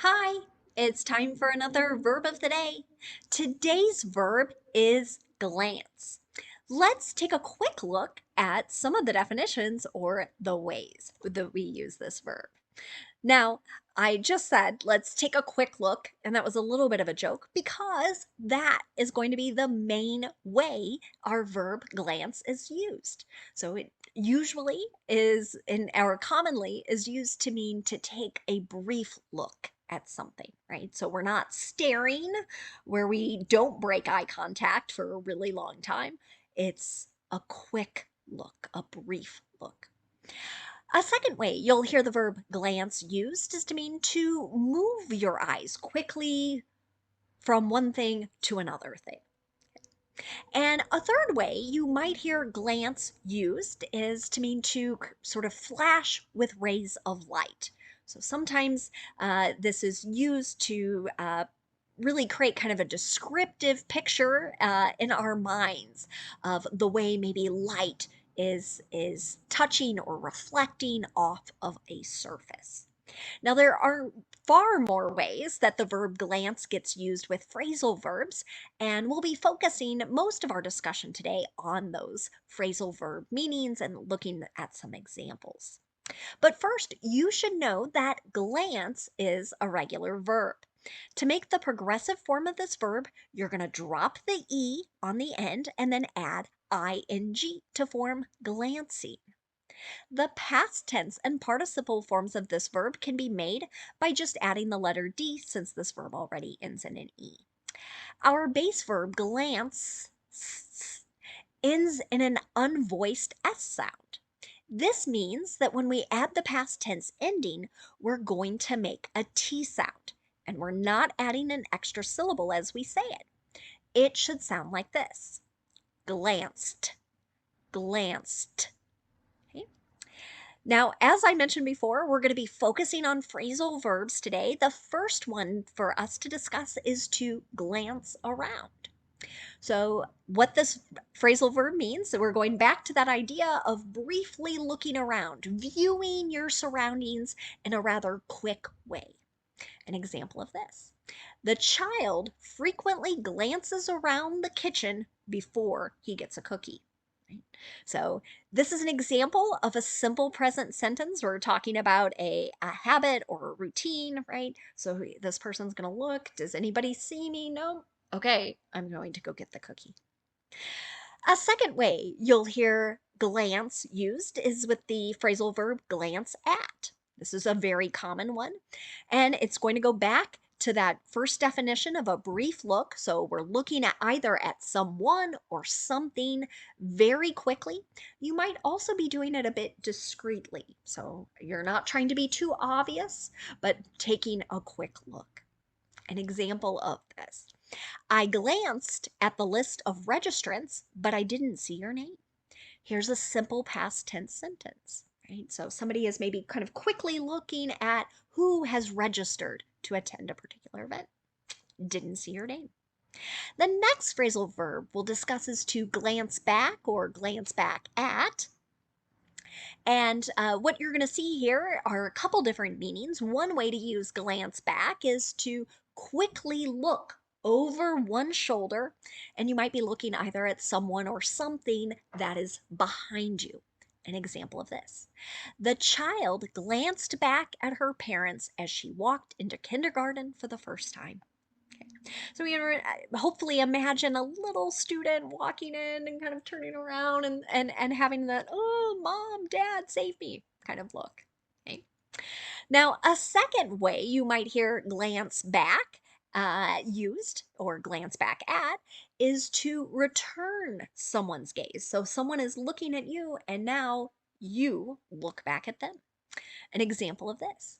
Hi, it's time for another verb of the day. Today's verb is glance. Let's take a quick look at some of the definitions or the ways that we use this verb. Now, I just said, let's take a quick look, and that was a little bit of a joke because that is going to be the main way our verb glance is used. So it usually is, or commonly is used to mean to take a brief look at something, right? So we're not staring where we don't break eye contact for a really long time. It's a quick look, a brief look. A second way you'll hear the verb glance used is to mean to move your eyes quickly from one thing to another thing. And a third way you might hear glance used is to mean to sort of flash with rays of light. So sometimes this is used to really create kind of a descriptive picture in our minds of the way maybe light is touching or reflecting off of a surface. Now, there are far more ways that the verb glance gets used with phrasal verbs, and we'll be focusing most of our discussion today on those phrasal verb meanings and looking at some examples. But first, you should know that glance is a regular verb. To make the progressive form of this verb, you're going to drop the E on the end and then add ing to form glancing. The past tense and participle forms of this verb can be made by just adding the letter D since this verb already ends in an E. Our base verb glance ends in an unvoiced S sound. This means that when we add the past tense ending, we're going to make a T sound, and we're not adding an extra syllable as we say it. It should sound like this: glanced, glanced. Now, as I mentioned before, we're going to be focusing on phrasal verbs today. The first one for us to discuss is to glance around. So, what this phrasal verb means, so we're going back to that idea of briefly looking around, viewing your surroundings in a rather quick way. An example of this: the child frequently glances around the kitchen before he gets a cookie. Right? So, this is an example of a simple present sentence. We're talking about a habit or a routine, right? So, this person's going to look. Does anybody see me? No. Okay, I'm going to go get the cookie. A second way you'll hear glance used is with the phrasal verb glance at. This is a very common one, and it's going to go back to that first definition of a brief look. So we're looking at either at someone or something very quickly. You might also be doing it a bit discreetly. So you're not trying to be too obvious, but taking a quick look. An example of this: I glanced at the list of registrants, but I didn't see your name. Here's a simple past tense sentence, right? So somebody is maybe kind of quickly looking at who has registered to attend a particular event. Didn't see your name. The next phrasal verb we'll discuss is to glance back or glance back at. And what you're going to see here are a couple different meanings. One way to use glance back is to quickly look over one shoulder, and you might be looking either at someone or something that is behind you. An example of this: the child glanced back at her parents as she walked into kindergarten for the first time. So we hopefully imagine a little student walking in and kind of turning around and having that, oh, mom, dad, save me kind of look. Okay. Now, a second way you might hear glance back used or glance back at is to return someone's gaze. So someone is looking at you and now you look back at them. An example of this: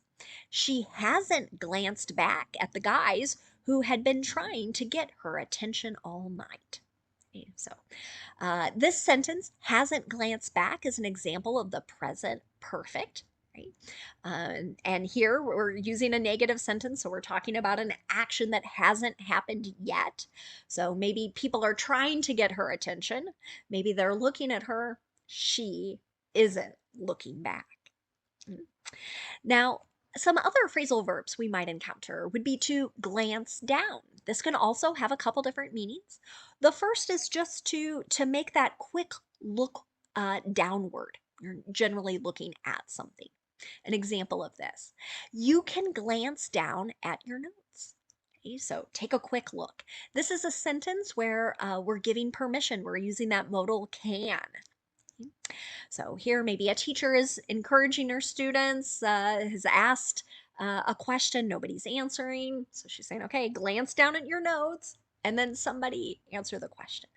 she hasn't glanced back at the guys who had been trying to get her attention all night. Okay, so, this sentence, hasn't glanced back, is an example of the present perfect. Right? And here we're using a negative sentence, so we're talking about an action that hasn't happened yet. So maybe people are trying to get her attention. Maybe they're looking at her. She isn't looking back. Now, Some other phrasal verbs we might encounter would be to glance down. This can also have a couple different meanings. The first is just to make that quick look downward. You're generally looking at something. An example of this: you can glance down at your notes. Okay, so take a quick look. This is a sentence where we're giving permission. We're using that modal can. So here, maybe a teacher is encouraging her students, has asked a question, nobody's answering. So she's saying, okay, glance down at your notes, and then somebody answer the question.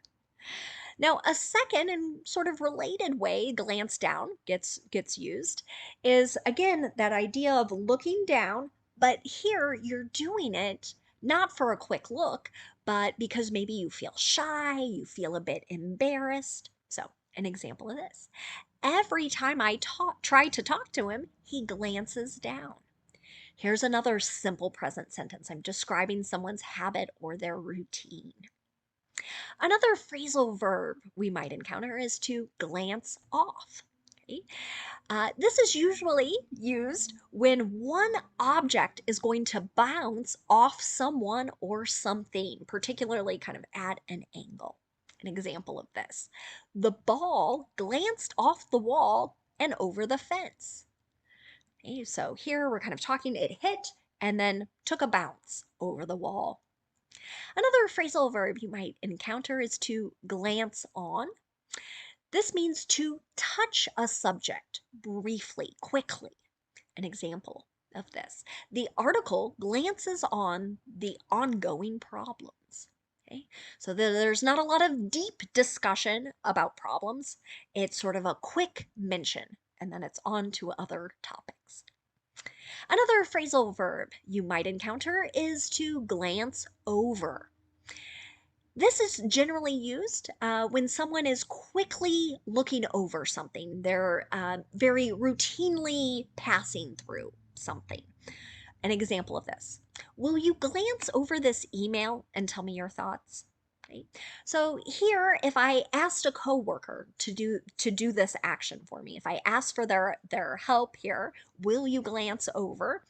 Now, a second and sort of related way glance down gets used is, again, that idea of looking down, but here you're doing it not for a quick look, but because maybe you feel shy, you feel a bit embarrassed. So, an example of this: every time I try to talk to him, he glances down. Here's another simple present sentence. I'm describing someone's habit or their routine. Another phrasal verb we might encounter is to glance off. Okay? This is usually used when one object is going to bounce off someone or something, particularly kind of at an angle. An example of this: the ball glanced off the wall and over the fence. Okay, so here we're kind of talking, it hit and then took a bounce over the wall. Another phrasal verb you might encounter is to glance on. This means to touch a subject briefly, quickly. An example of this: the article glances on the ongoing problems. Okay, so there's not a lot of deep discussion about problems. It's sort of a quick mention, and then it's on to other topics. Another phrasal verb you might encounter is to glance over. This is generally used when someone is quickly looking over something. They're very routinely passing through something. An example of this: will you glance over this email and tell me your thoughts? Right? So here, if I asked a coworker to do this action for me, if I asked for their help here, will you glance over?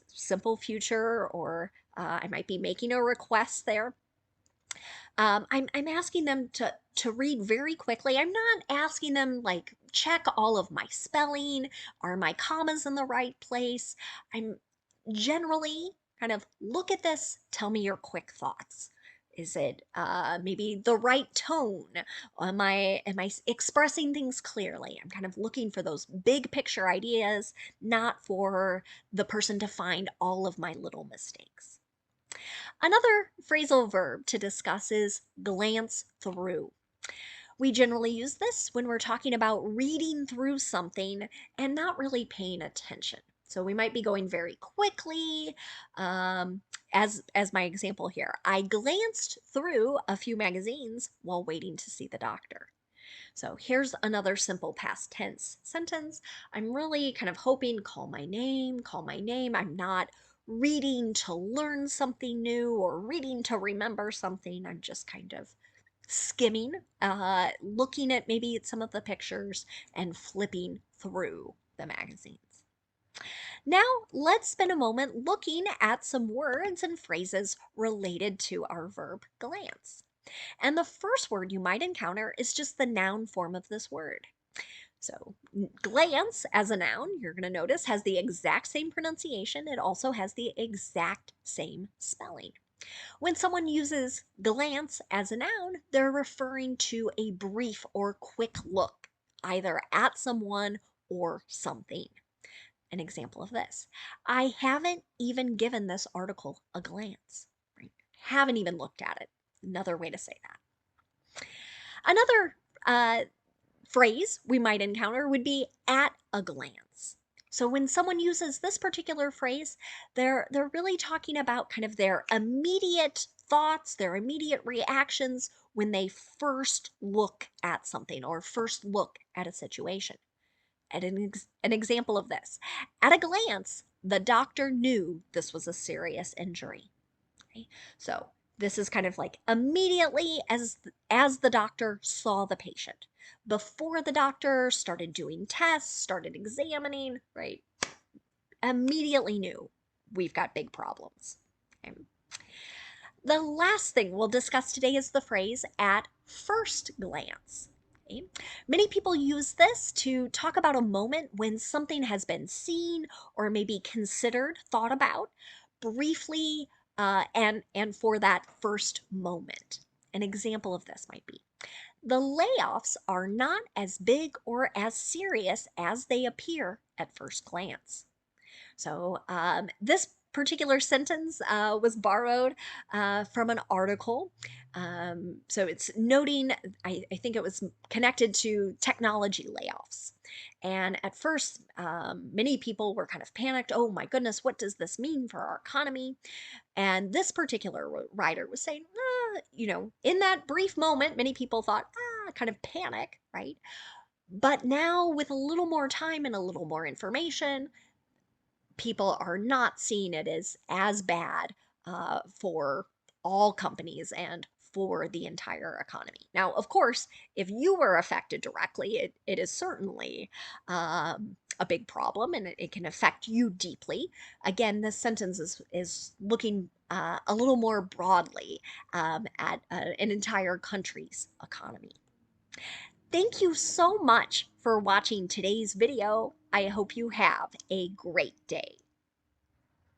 Simple future, or I might be making a request there. I'm asking them to read very quickly. I'm not asking them like check all of my spelling. Are my commas in the right place? I'm generally kind of look at this, tell me your quick thoughts. Is it maybe the right tone? Am I expressing things clearly? I'm kind of looking for those big picture ideas, not for the person to find all of my little mistakes. Another phrasal verb to discuss is glance through. We generally use this when we're talking about reading through something and not really paying attention. So we might be going very quickly. As my example here, I glanced through a few magazines while waiting to see the doctor. So here's another simple past tense sentence. I'm really kind of hoping, call my name, call my name. I'm not reading to learn something new or reading to remember something. I'm just kind of skimming, looking at maybe some of the pictures and flipping through the magazines. Now, let's spend a moment looking at some words and phrases related to our verb glance. And the first word you might encounter is just the noun form of this word. So, glance as a noun, you're going to notice, has the exact same pronunciation. It also has the exact same spelling. When someone uses glance as a noun, they're referring to a brief or quick look, either at someone or something. An example of this: I haven't even given this article a glance. Right? Haven't even looked at it. Another way to say that. Another phrase we might encounter would be at a glance. So when someone uses this particular phrase, they're really talking about kind of their immediate thoughts, their immediate reactions when they first look at something or first look at a situation. An example of this: at a glance, the doctor knew this was a serious injury. Okay? So this is kind of like immediately as the doctor saw the patient, before the doctor started doing tests, started examining, right? immediately knew we've got big problems. Okay. The last thing we'll discuss today is the phrase at first glance. Okay. Many people use this to talk about a moment when something has been seen or maybe considered, thought about briefly, and for that first moment. An example of this might be the layoffs are not as big or as serious as they appear at first glance. So, this particular sentence was borrowed from an article. So, it's noting, I think it was connected to technology layoffs. And at first, many people were kind of panicked. Oh my goodness, what does this mean for our economy? And this particular writer was saying, in that brief moment, many people thought, kind of panic, right? But now, with a little more time and a little more information, people are not seeing it as bad for all companies and for the entire economy. Now, of course, if you were affected directly, it is certainly a big problem and it can affect you deeply. Again, this sentence is looking a little more broadly at an entire country's economy. Thank you so much for watching today's video. I hope you have a great day.